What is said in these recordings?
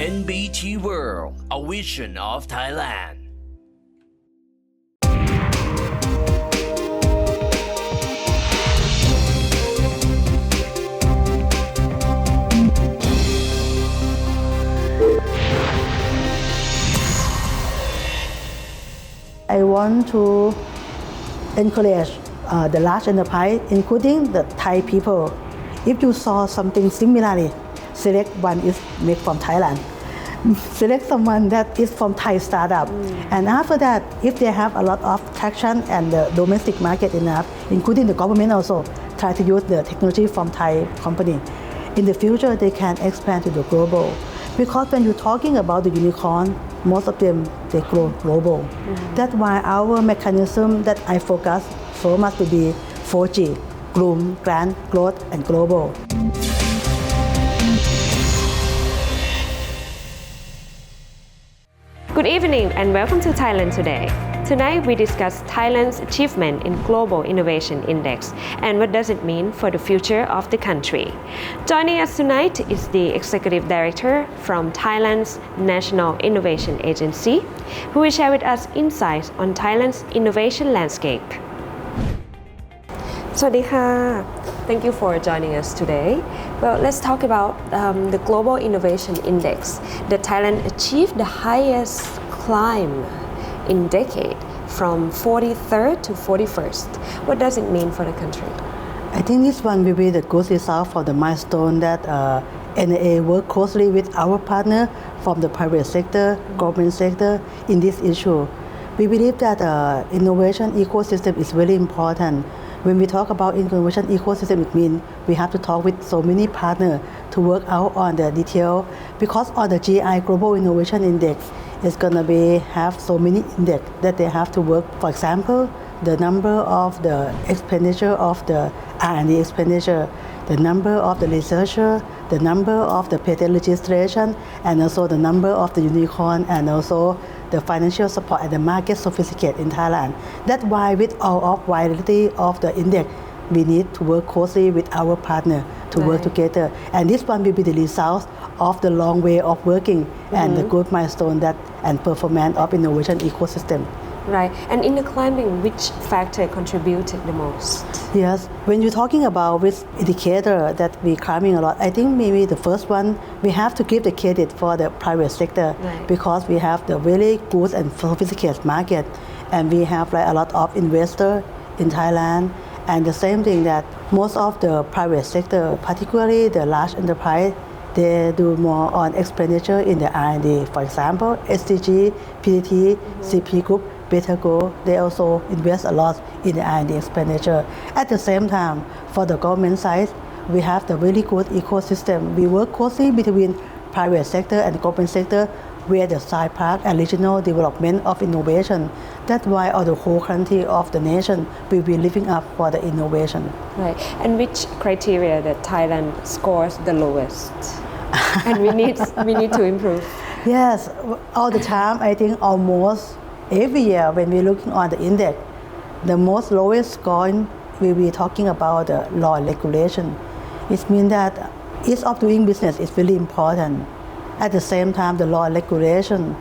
NBT World, a vision of Thailand. I want to encourage the large enterprise, including the Thai people. If you saw something similarly, select one is made from Thailand. Select someone that is from Thai startup. And after that, if they have a lot of traction and the domestic market enough, including the government also, try to use the technology from Thai company. In the future, they can expand to the global. Because when you're talking about the unicorn, most of them, they grow global. That's why our mechanism that I focus so much to be 4G, groom, grant, growth, and global. Good evening and welcome to Thailand Today. Tonight we discuss Thailand's achievement in Global Innovation Index and what does it mean for the future of the country. Joining us tonight is the Executive Director from Thailand's National Innovation Agency, who will share with us insights on Thailand's innovation landscape. สวัสดีค่ะ Thank you for joining us today. Well, let's talk about the Global Innovation Index. That Thailand achieved the highest climb in decade from 43rd to 41st. What does it mean for the country? I think this one will be the good result for the milestone that NIA work closely with our partner from the private sector, government sector in this issue. We believe that innovation ecosystem is very important. When we talk about innovation ecosystem, it means we have to talk with so many partners to work out on the detail. Because on the GI Global Innovation Index, it's going to have so many index that they have to work. For example, the number of the expenditure of the R&D expenditure, the number of the researcher, the number of the patent registration, and also the number of the unicorn, and also the financial support and the market sophisticated in Thailand. That's why with all of variety of the index, we need to work closely with our partner to work together. And this one will be the result of the long way of working and the good milestone that and performance of innovation ecosystem. Right. And in the climbing, which factor contributed the most? Yes. When you're talking about which indicator that we're climbing a lot, I think maybe the first one, we have to give the credit for the private sector because we have the really good and sophisticated market and we have like a lot of investors in Thailand. And the same thing that most of the private sector, particularly the large enterprise, they do more on expenditure in the R&D. For example, SDG, PTT, CP Group, Better Go, they also invest a lot in the R&D expenditure. At the same time, for the government side, we have the very good ecosystem. We work closely between private sector and government sector where the side park and regional development of innovation. That's why all the whole country of the nation will be living up for the innovation. Right. And which criteria that Thailand scores the lowest? And we need to improve. Yes, all the time. I think almost every year when we're looking on the index, the most lowest score we'll be talking about the law and regulation. It means that ease of doing business is really important. At the same time, the law and regulation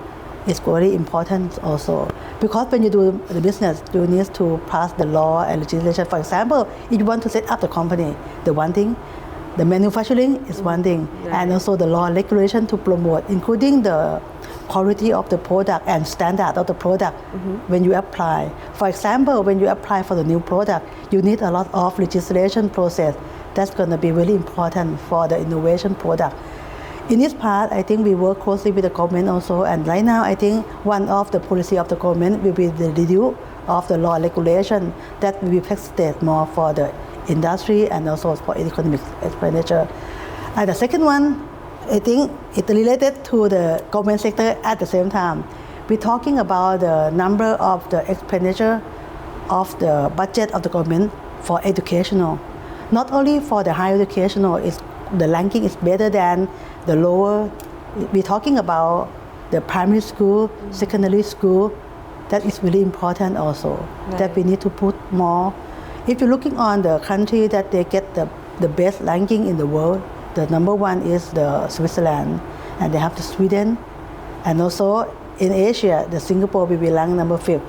is very important also. Because when you do the business, you need to pass the law and legislation. For example, if you want to set up the company, the one thing, the manufacturing is one thing, and also the law and regulation to promote, including the quality of the product and standard of the product when you apply. For example, when you apply for the new product, you need a lot of legislation process. That's going to be really important for the innovation product. In this part, I think we work closely with the government also, and right now I think one of the policy of the government will be the review of the law and regulation that will be facilitate more for the industry and also for economic expenditure. And the second one, I think it's related to the government sector at the same time. We're talking about the number of the expenditure of the budget of the government for educational. Not only for the higher educational, the ranking is better than the lower. We're talking about the primary school, secondary school. That is really important also, that we need to put more. If you're looking on the country that they get the best ranking in the world, the number one is the Switzerland. and they have the Sweden, and also in Asia, the Singapore will be ranked number 5.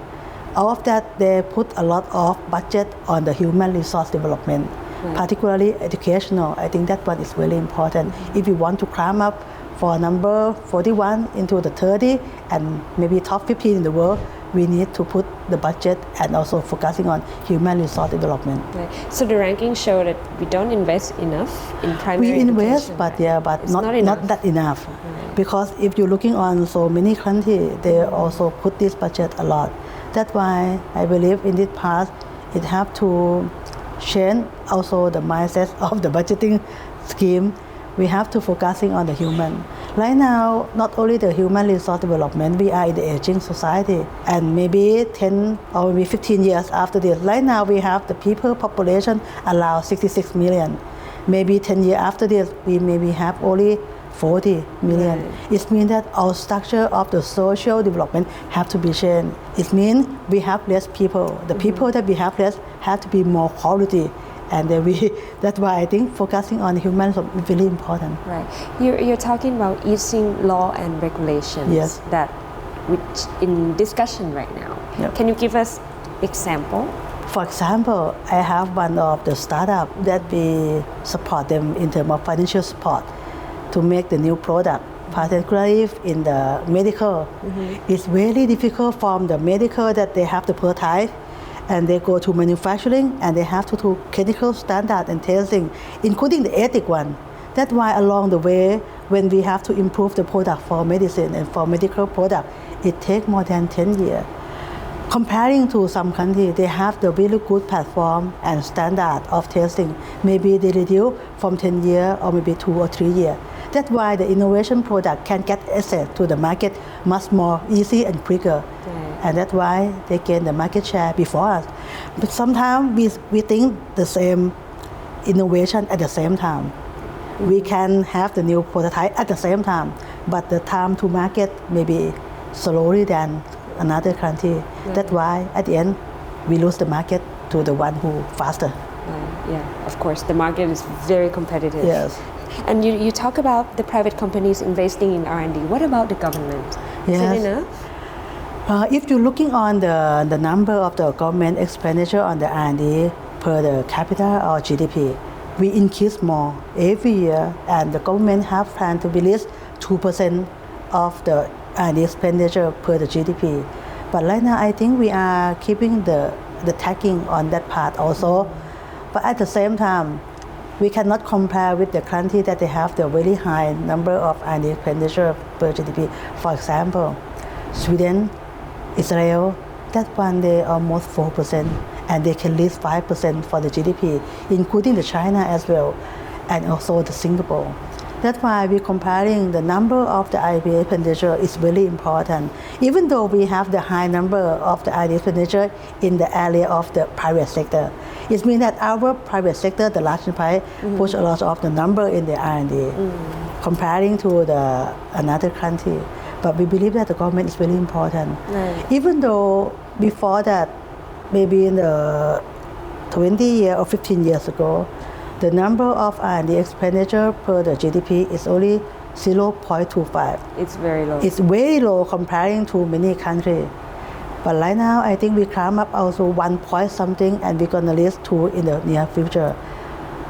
All of that, they put a lot of budget on the human resource development, particularly educational. I think that one is really important. If you want to climb up for number 41 into the 30 and maybe top 15 in the world, we need to put the budget and also focusing on human resource development. Right. So the rankings show that we don't invest enough in primary We invest, education, but right? yeah, but not that enough. Because if you're looking on so many countries, they also put this budget a lot. That's why I believe in this past, it have to change also the mindset of the budgeting scheme. We have to focusing on the human. Right now, not only the human resource development, we are in the aging society, and maybe 10 or maybe 15 years after this, right now we have the people population around 66 million. Maybe 10 years after this, we maybe have only 40 million. It means that our structure of the social development have to be changed. It means we have less people. The people that we have less have to be more quality. And that's why I think focusing on human is really important. Right. You're talking about easing law and regulations. Yes. That which in discussion right now. Yep. Can you give us example? For example, I have one of the startup that we support them in terms of financial support to make the new product, particularly in the medical. It's very difficult from the medical that they have the prototype and they go to manufacturing and they have to do clinical standard and testing, including the ethic one. That's why along the way, when we have to improve the product for medicine and for medical product, it takes more than 10 years. Comparing to some countries, they have the really good platform and standard of testing. Maybe they reduce from 10 years or maybe 2 or 3 years. That's why the innovation product can get access to the market much more easy and quicker. And that's why they gain the market share before us. But sometimes we think the same innovation at the same time. We can have the new prototype at the same time, but the time to market may be slower than another country. That's why at the end we lose the market to the one who faster. Yeah, of course, the market is very competitive. Yes. And you talk about the private companies investing in R&D. What about the government? Is Yes. it enough? If you're looking on the number of the government expenditure on the R&D per the capita or GDP, we increase more every year, and the government have planned to release 2% of the R&D expenditure per the GDP. But right now, I think we are keeping the tagging on that part also. But at the same time, we cannot compare with the country that they have the very high number of R&D expenditure per GDP. For example, Sweden, Israel, that one they almost 4%, and they can list 5% for the GDP, including the China as well, and also the Singapore. That's why we're comparing the number of the R&D expenditure is really important. Even though we have the high number of the R&D expenditure in the area of the private sector, it means that our private sector, the large enterprise, push a lot of the number in the R&D, comparing to the another country. But we believe that the government is very important. Right. Even though before that, maybe in the 20 years or 15 years ago, the number of R&D expenditure per the GDP is only 0.25. It's very low. It's very low comparing to many countries. But right now, I think we come up also 1 point something, and we're going to list 2 in the near future.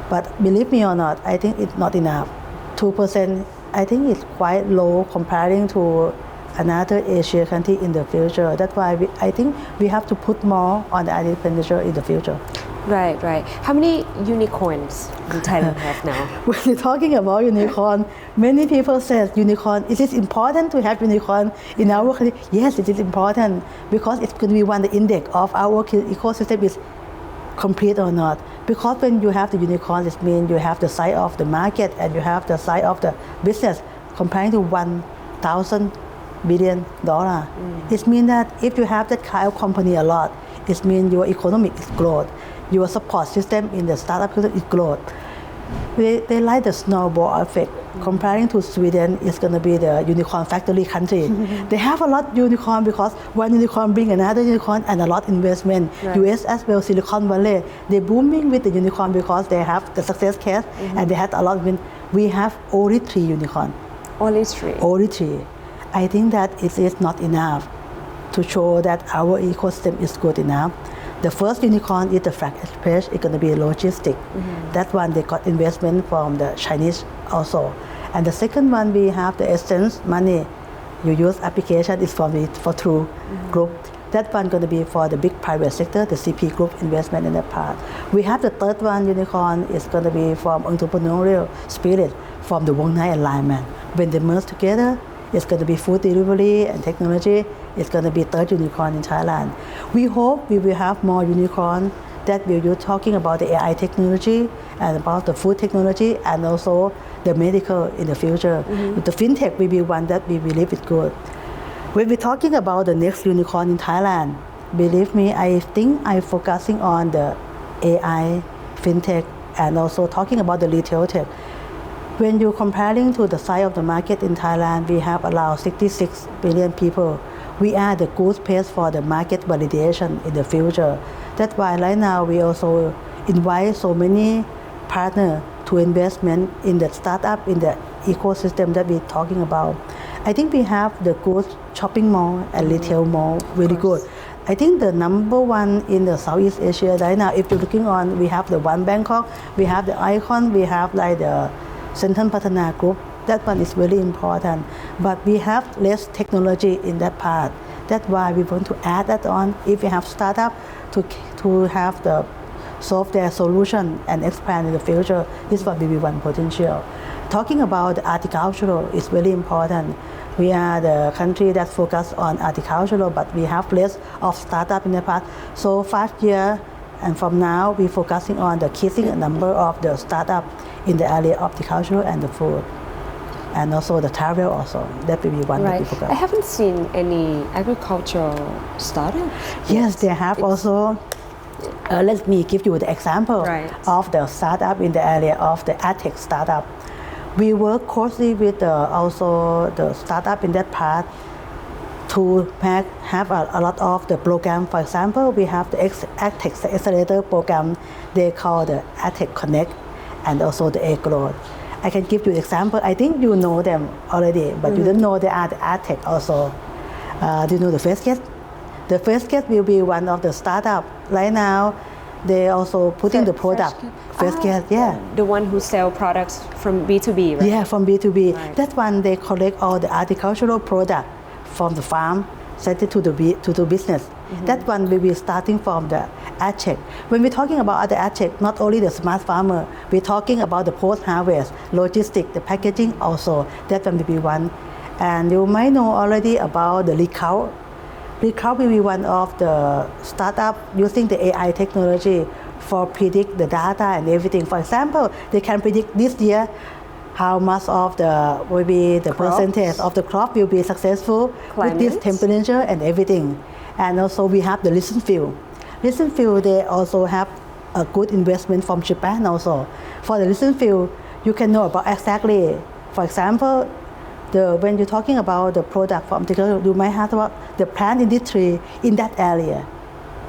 But believe me or not, I think it's not enough. 2%, I think it's quite low comparing to another Asia country in the future. That's why I think we have to put more on the R&D expenditure in the future. Right. How many unicorns do Thailand have now? When you're talking about unicorn, many people say unicorn, is it important to have unicorn in our country? Yes, it is important, because it's going to be one the index of our ecosystem is complete or not. Because when you have the unicorn, it means you have the size of the market and you have the size of the business comparing to $1,000 billion. It means that if you have that kind of company a lot, it means your economy is growth. Your support system in the startup is growth. They like the snowball effect. Comparing to Sweden, it's going to be the unicorn factory country. They have a lot of unicorn because one unicorn bring another unicorn and a lot investment. Right. US as well, Silicon Valley, they're booming with the unicorn because they have the success case and they had a lot of. We have only 3 unicorns. Only three. Only three. I think that it is not enough to show that our ecosystem is good enough. The first unicorn is the Flag Express. It's going to be logistic. That one they got investment from the Chinese also. And the second one we have the Essence money. You use application is for True Group. That one going to be for the big private sector, the CP Group investment in that part. We have the third one unicorn is going to be from entrepreneurial spirit from the Wong Nai alignment. When they merge together, it's going to be food delivery and technology. It's going to be third unicorn in Thailand. We hope we will have more unicorn that will be talking about the AI technology and about the food technology and also the medical in the future. The fintech will be one that we believe is good. When we're talking about the next unicorn in Thailand, believe me, I think I'm focusing on the AI, fintech, and also talking about the retail tech. When you're comparing to the size of the market in Thailand, we have around 66 billion people. We are the good place for the market validation in the future. That's why right now we also invite so many partners to investment in the startup, in the ecosystem that we're talking about. I think we have the good shopping mall and retail mall, really good. I think the number one in the Southeast Asia right now, if you're looking on, we have the One Bangkok, we have the Icon, we have like the Central Patana Group. That one is very important. But we have less technology in that part. That's why we want to add that on. If we have startup to have the solve their solution and expand in the future, this will be one potential. Talking about horticultural is very important. We are the country that focus on horticultural, but we have less of startup in the past. So 5 years and from now, we're focusing on the increasing a number of the startup in the area of horticultural and the food. And also the travel also. That will be one that we focus. I haven't seen any agricultural startup. Yes, they have also. Let me give you the example of the startup in the area of the AdTech startup. We work closely with also the startup in that part to have a lot of the program. For example, we have the AdTech Accelerator program. They call the AdTech Connect and also the A-Growth. I can give you an example. I think you know them already, but you don't know they are the AdTech also. Do you know the FaceKit? The FaceKit will be one of the startup. Right now, they also putting the product. FaceKit, yeah. The one who sell products from B2B, right? Yeah, from B2B. Right. That one, they collect all the agricultural product from the farm, send it to the business. That one will be starting from the AdTech. When we're talking about other AdTech, not only the smart farmer, we're talking about the post-harvest, logistics, the packaging also. That one will be one. And you might know already about the Recount. Recount will be one of the startup using the AI technology for predict the data and everything. For example, they can predict this year how much of the will be the percentage of the crop will be successful with this temperature and everything. And also we have the Listen Field. Listen Field, they also have a good investment from Japan also. For the Listen Field, you can know about exactly, for example, when you're talking about the product from technology, you might have about the plant industry in that area,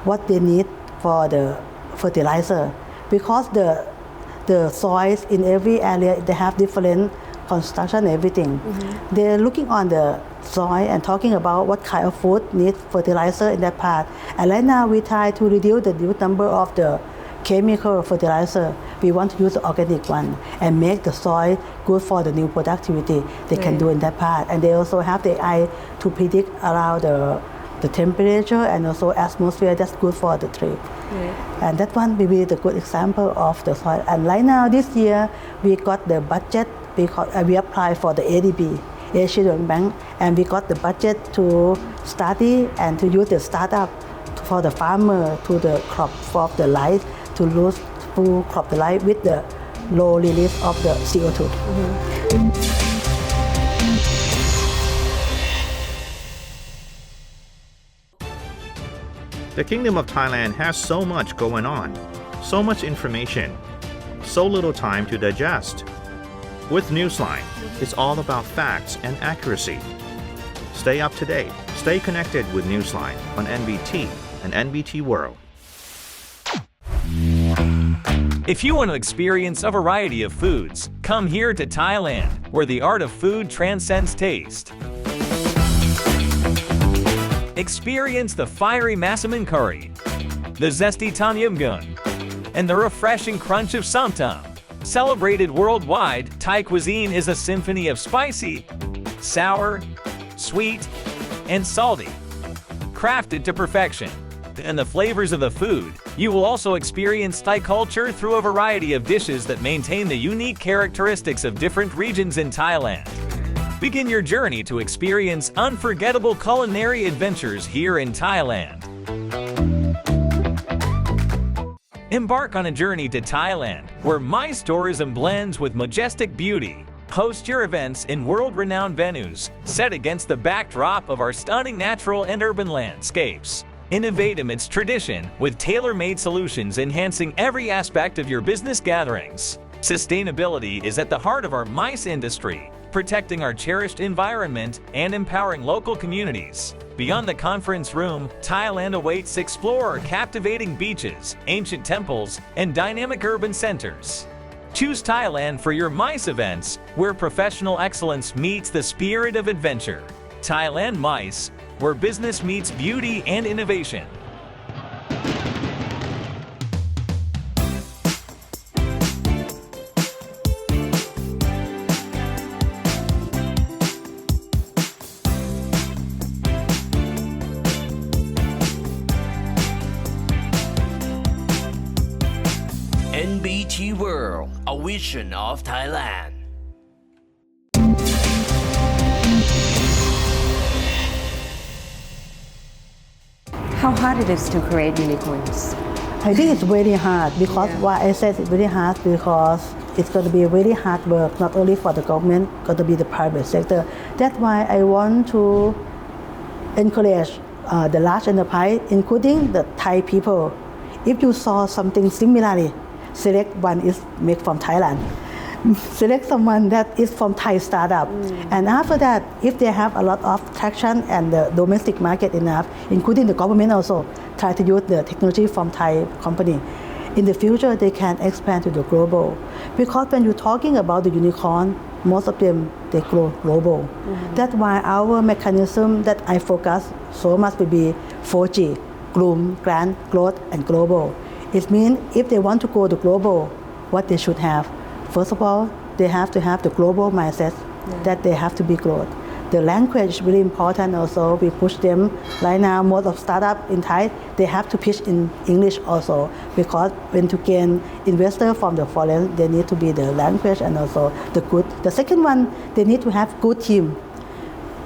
what they need for the fertilizer. Because the soils in every area, they have different construction, everything. They're looking on the soil and talking about what kind of food needs fertilizer in that part. And right now we try to reduce the number of the chemical fertilizer. We want to use the organic one and make the soil good for the new productivity they can do in that part. And they also have the AI to predict around the temperature and also atmosphere that's good for the tree. And that one will be the good example of the soil. And right now this year we got the budget because we applied for the ADB, Asian Development Bank, and we got the budget to study and to use the startup for the farmer to the crop for the light to lose full crop the light with the low release of the CO2. The Kingdom of Thailand has so much going on, so much information, so little time to digest. With Newsline, it's all about facts and accuracy. Stay up to date, stay connected with Newsline on NBT and NBT World. If you want to experience a variety of foods, Come here to Thailand, where the art of food transcends taste. Experience the fiery Massaman curry, the zesty Tom Yum Goong, and the refreshing crunch of Somtam. Celebrated worldwide, Thai cuisine is a symphony of spicy, sour, sweet, and salty, crafted to perfection. And the flavors of the food, you will also experience Thai culture through a variety of dishes that maintain the unique characteristics of different regions in Thailand. Begin your journey to experience unforgettable culinary adventures here in Thailand. Embark on a journey to Thailand, where MICE tourism blends with majestic beauty. Host your events in world-renowned venues, set against the backdrop of our stunning natural and urban landscapes. Innovate amidst tradition with tailor-made solutions enhancing every aspect of your business gatherings. Sustainability is at the heart of our MICE industry, protecting our cherished environment and empowering local communities. Beyond the conference room, Thailand awaits. Explore captivating beaches, ancient temples, and dynamic urban centers. Choose Thailand for your MICE events, where professional excellence meets the spirit of adventure. Thailand MICE, where business meets beauty and innovation. NBT World, a vision of Thailand. How hard it is to create unicorns? I think it's very hard because why I said it's very hard because it's going to be very hard work, not only for the government, going to be the private sector. That's why I want to encourage the large enterprise, including the Thai people. If you saw something similarly, select one is made from Thailand. Select someone that is from Thai startup. And after that, if they have a lot of traction and the domestic market enough, including the government also, try to use the technology from Thai company. In the future, they can expand to the global. Because when you're talking about the unicorn, most of them, they grow global. That's why our mechanism that I focus so much will be 4G, groom, grant, growth, and global. It means if they want to go to global, what they should have. First of all, they have to have the global mindset that they have to be growth. The language is really important also. We push them. Right now, most of startup in Thai, they have to pitch in English also because when to gain investor from the foreign, they need to be the language and also the good. The second one, they need to have good team.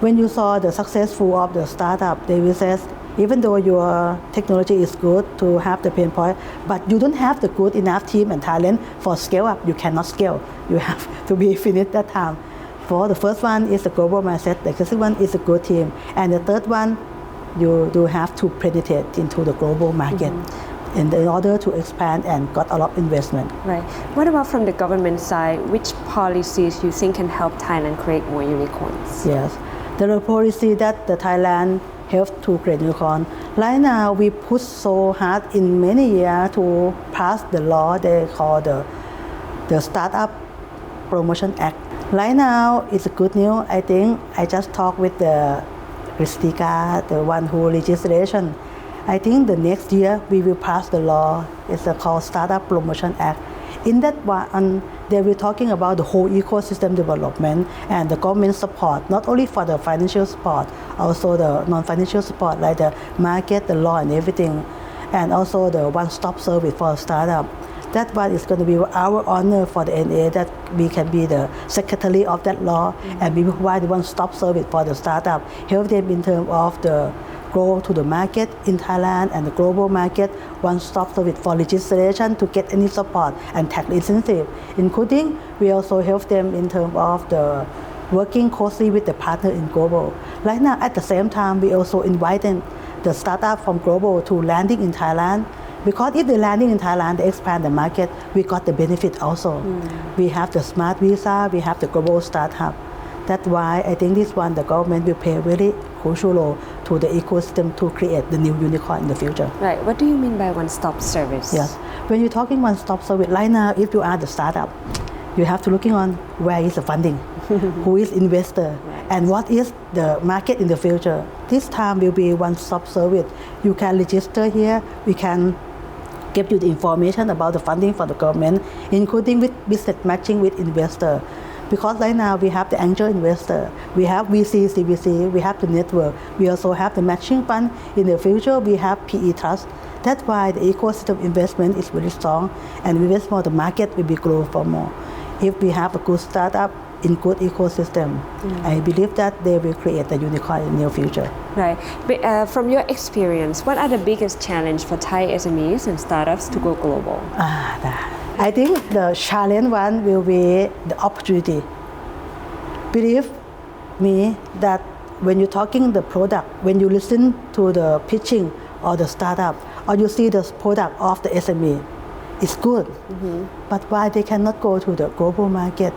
When you saw the successful of the startup, they will say, even though your technology is good to have the pain point, but you don't have the good enough team and talent for scale up, you cannot scale. You have to be finished that time. For the first one is the global mindset, the second one is a good team, and the third one, you do have to penetrate into the global market in order to expand and got a lot of investment. Right. What about from the government side? Which policies you think can help Thailand create more unicorns? Yes, the policy that the Thailand help to create unicorn. Right now, we push so hard in many years to pass the law they call the Startup Promotion Act. Right now, it's a good news. I think I just talked with the Krithpaka, the one who legislation. I think the next year we will pass the law. It's called Startup Promotion Act. In that one, they were talking about the whole ecosystem development and the government support, not only for the financial support, also the non-financial support like the market, the law and everything, and also the one-stop service for a startup. That one is going to be our honor for the NA that we can be the secretary of that law and we provide the one-stop service for the startup, help them in terms of the go to the market in Thailand and the global market, one-stop service for legislation to get any support and tax incentive. Including, we also help them in terms of the working closely with the partner in global. Right now, at the same time, we also invite the startup from global to landing in Thailand. Because if they're landing in Thailand, they expand the market, we got the benefit also. We have the smart visa, we have the global startup. That's why I think this one, the government will play a very crucial role to the ecosystem to create the new unicorn in the future. Right. What do you mean by one-stop service? Yes. When you're talking one-stop service, right now, if you are the startup, you have to looking on where is the funding, who is investor, and what is the market in the future. This time will be one-stop service. You can register here. We can give you the information about the funding for the government, including with business matching with investor. Because right now we have the angel investor, we have VC, CVC, we have the network, we also have the matching fund. In the future, we have PE trust. That's why the ecosystem investment is very strong, and we invest more, the market will be grow for more. If we have a good startup in good ecosystem, I believe that they will create a unicorn in the near future. Right. But, from your experience, what are the biggest challenge for Thai SMEs and startups to go global? I think the challenge one will be the opportunity. Believe me that when you're talking the product, when you listen to the pitching or the startup, or you see the product of the SME, it's good. But why they cannot go to the global market?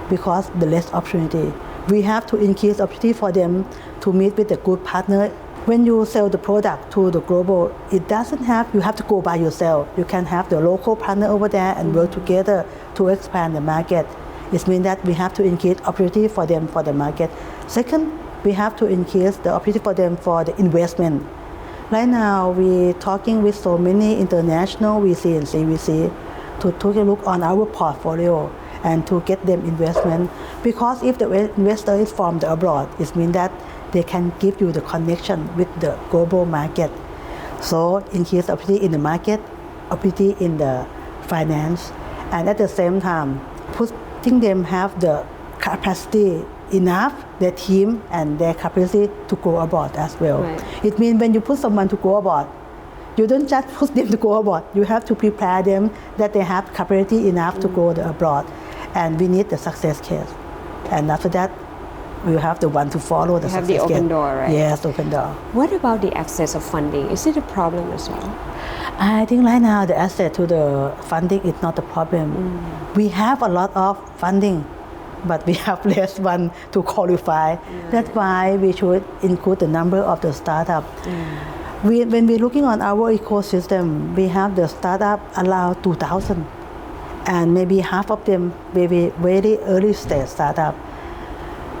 Because the less opportunity. We have to increase opportunity for them to meet with a good partner. When you sell the product to the global, it doesn't have, you have to go by yourself. You can have the local partner over there and work together to expand the market. It means that we have to increase opportunity for them for the market. Second, we have to increase the opportunity for them for the investment. Right now, we're talking with so many international VC and CVC to take a look on our portfolio and to get them investment. Because if the investor is from the abroad, it means that they can give you the connection with the global market. So increase opportunity in the market, opportunity in the finance, and at the same time, putting them have the capacity enough, their team and their capacity to go abroad as well. It means when you put someone to go abroad, you don't just put them to go abroad. You have to prepare them that they have capacity enough to go abroad. And we need the success case. And after that, we have the one to follow the success case. Have the open door, right? Yes, open door. What about the access of funding? Is it a problem as well? I think right now the access to the funding is not a problem. We have a lot of funding, but we have less one to qualify. That's why we should include the number of the startup. When we're looking on our ecosystem, we have the startup around 2,000, and maybe half of them may be very early stage startup.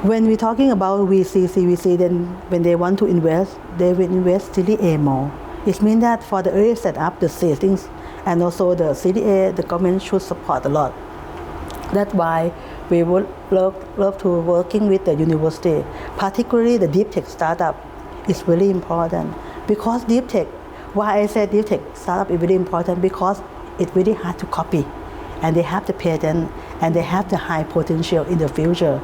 When we're talking about VC, CVC, then when they want to invest, they will invest Series A more. It means that for the early setup, the savings, and also the Series A, the government should support a lot. That's why we would love to working with the university, particularly the deep tech startup. It's really important because deep tech. Why I say deep tech startup is very important because it's very hard to copy, and they have the patent and they have the high potential in the future.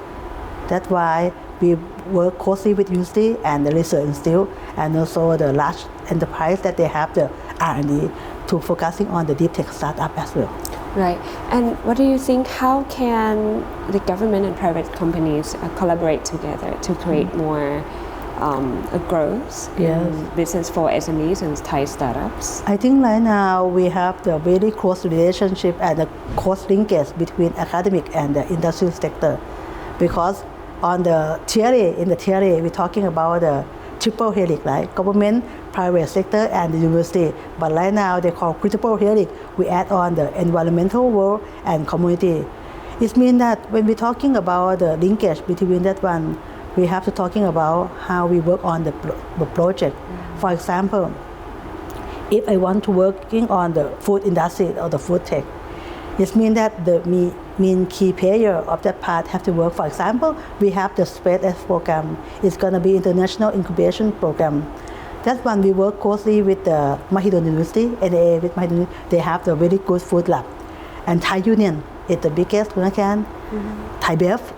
That's why we work closely with university and the research institute and also the large enterprise that they have the R&D to focusing on the deep tech startup as well. Right. And what do you think, how can the government and private companies collaborate together to create more growth in business for SMEs and Thai startups? I think right now we have the very close relationship and the close linkage between academic and the industrial sector, because on the theory, we're talking about the triple helix, right? Government, private sector, and the university. But right now they call critical helix. We add on the environmental world and community. It means that when we're talking about the linkage between that one, we have to talking about how we work on the project. For example, if I want to working on the food industry or the food tech, it means that the main key player of that part have to work. For example, we have the SpaceX program. It's going to be international incubation program. That's when we work closely with the Mahidol University, NAA with Mahidol. They have the very good food lab. And Thai Union is the biggest Thai Bev,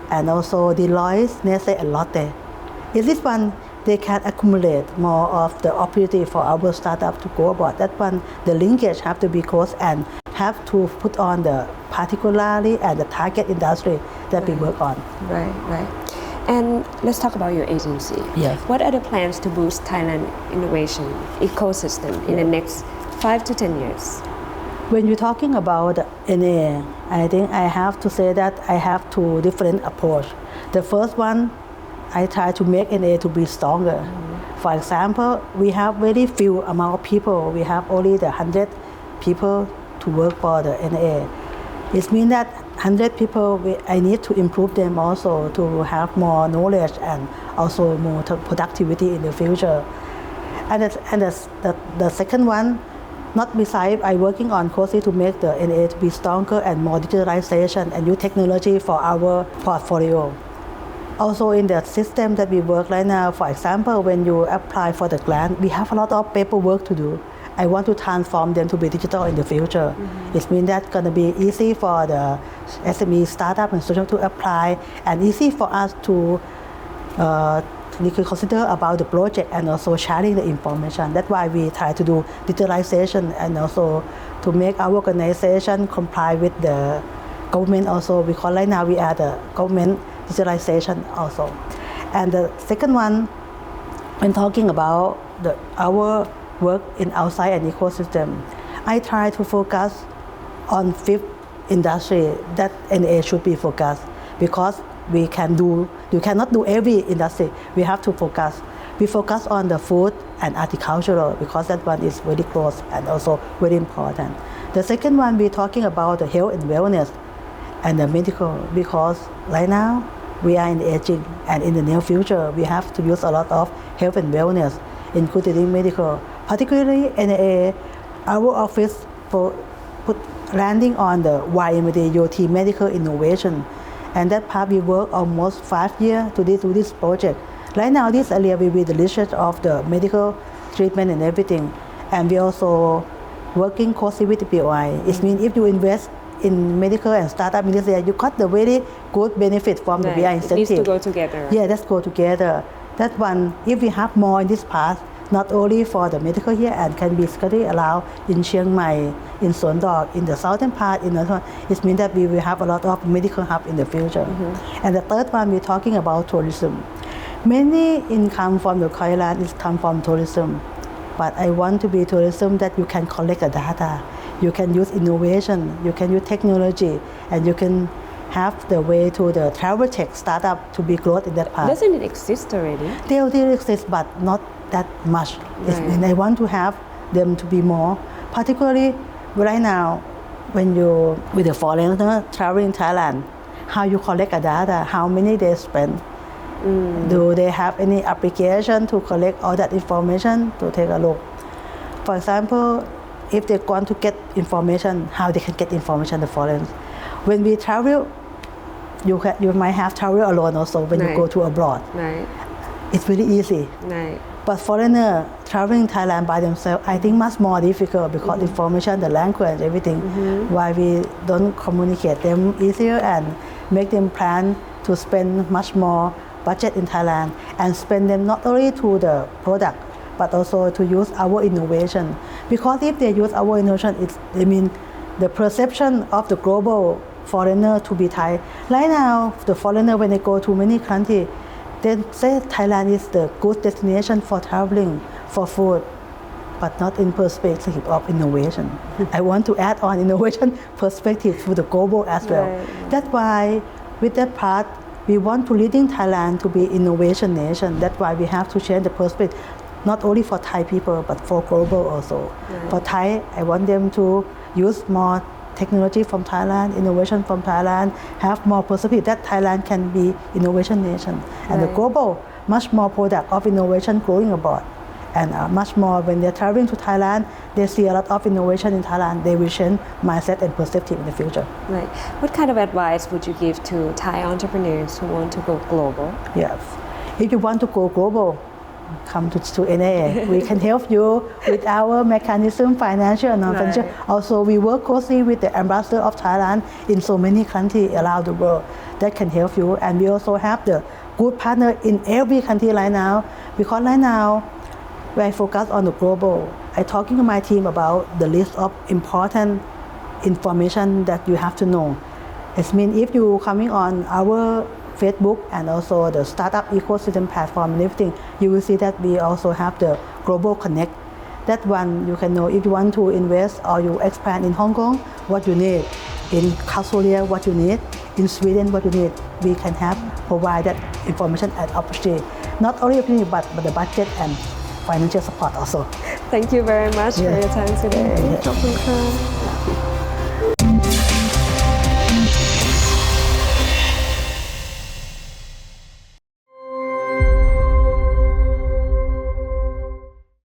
and also Deloitte, Nestle, and Lotte. In this one, they can accumulate more of the opportunity for our startup to go abroad. That one, the linkage have to be close and have to put on the particularly and the target industry that we work on. Right. And let's talk about your agency. Yes. What are the plans to boost Thailand innovation ecosystem in the next 5 to 10 years? When you're talking about NA, I think I have to say that I have two different approach. The first one, I try to make NA to be stronger. For example, we have very few amount of people. We have only the 100 people to work for the NA. It means that 100 people, I need to improve them also to have more knowledge and also more productivity in the future. And the second one, not beside, I working on closely to make the NA to be stronger and more digitalization and new technology for our portfolio. Also in the system that we work right now, for example, when you apply for the grant, we have a lot of paperwork to do. I want to transform them to be digital in the future. It means that's going to be easy for the SME startup and social to apply and easy for us to consider about the project and also sharing the information. That's why we try to do digitalization and also to make our organization comply with the government also, because right now we are the government digitalization also. And the second one, when talking about our work in outside an ecosystem, I try to focus on 5 industry that NA should be focused, because you cannot do every industry. We have to focus. We focus on the food and agricultural because that one is very close and also very important. The second one, we're talking about the health and wellness and the medical, because right now we are in aging and in the near future we have to use a lot of health and wellness, including medical. Particularly NA, our office put landing on the YMD UT medical innovation, and that part we work almost 5 years to do this project. Right now this area will be the research of the medical treatment and everything, and we also working closely with the BOI. It means if you invest in medical and startup in this area, you got the very good benefit from the BI incentive. It needs to go together. Yeah, let's go together. That one, if we have more in this part, not only for the medical here and can be study allowed in Chiang Mai, in Suan Dok, in the southern part, it means that we will have a lot of medical hub in the future. And the third one, we're talking about tourism. Many income from the Thailand is come from tourism, but I want to be tourism that you can collect the data, you can use innovation, you can use technology, and you can have the way to the travel tech startup to be growth in that part. Doesn't it exist already? They already exist, but not that much. Right. And I want to have them to be more. Particularly right now, when you with the foreigner traveling in Thailand, how you collect the data, how many they spend. Do they have any application to collect all that information to take a look? For example, if they want to get information, how they can get information, the foreigners. When we travel, you might have travel alone also when you go to abroad. Right. It's very easy. Right. But foreigner traveling in Thailand by themselves, I think much more difficult because information, the language, everything. Why we don't communicate them easier and make them plan to spend much more budget in Thailand and spend them not only to the product but also to use our innovation. Because if they use our innovation, the perception of the global foreigner to be Thai. Right now, the foreigner when they go to many countries, they say Thailand is the good destination for traveling, for food, but not in perspective of innovation. I want to add on innovation perspective to the global as well. Right. That's why with that part, we want to leading Thailand to be innovation nation. That's why we have to change the perspective, not only for Thai people, but for global also. Right. For Thai, I want them to use more technology from Thailand, innovation from Thailand, have more perspective that Thailand can be innovation nation. And the global, much more product of innovation growing abroad. And much more when they're traveling to Thailand, they see a lot of innovation in Thailand, they will change mindset and perspective in the future. Right. What kind of advice would you give to Thai entrepreneurs who want to go global? Yes. If you want to go global, come to NA. We can help you with our mechanism, financial and non-financial. Right. Also, we work closely with the ambassador of Thailand in so many countries around the world that can help you. And we also have the good partner in every country right now. Because right now, I focus on the global. I'm talking to my team about the list of important information that you have to know. It means if you coming on our Facebook and also the startup ecosystem platform and everything, you will see that we also have the Global Connect. That one you can know if you want to invest or you expand in Hong Kong, what you need. In Korea, what you need. In Sweden, what you need. We can provide that information and opportunity. Not only opportunity, but the budget and financial support also. Thank you very much for your time today. ขอบคุณค่ะ ขอบคุณค่ะ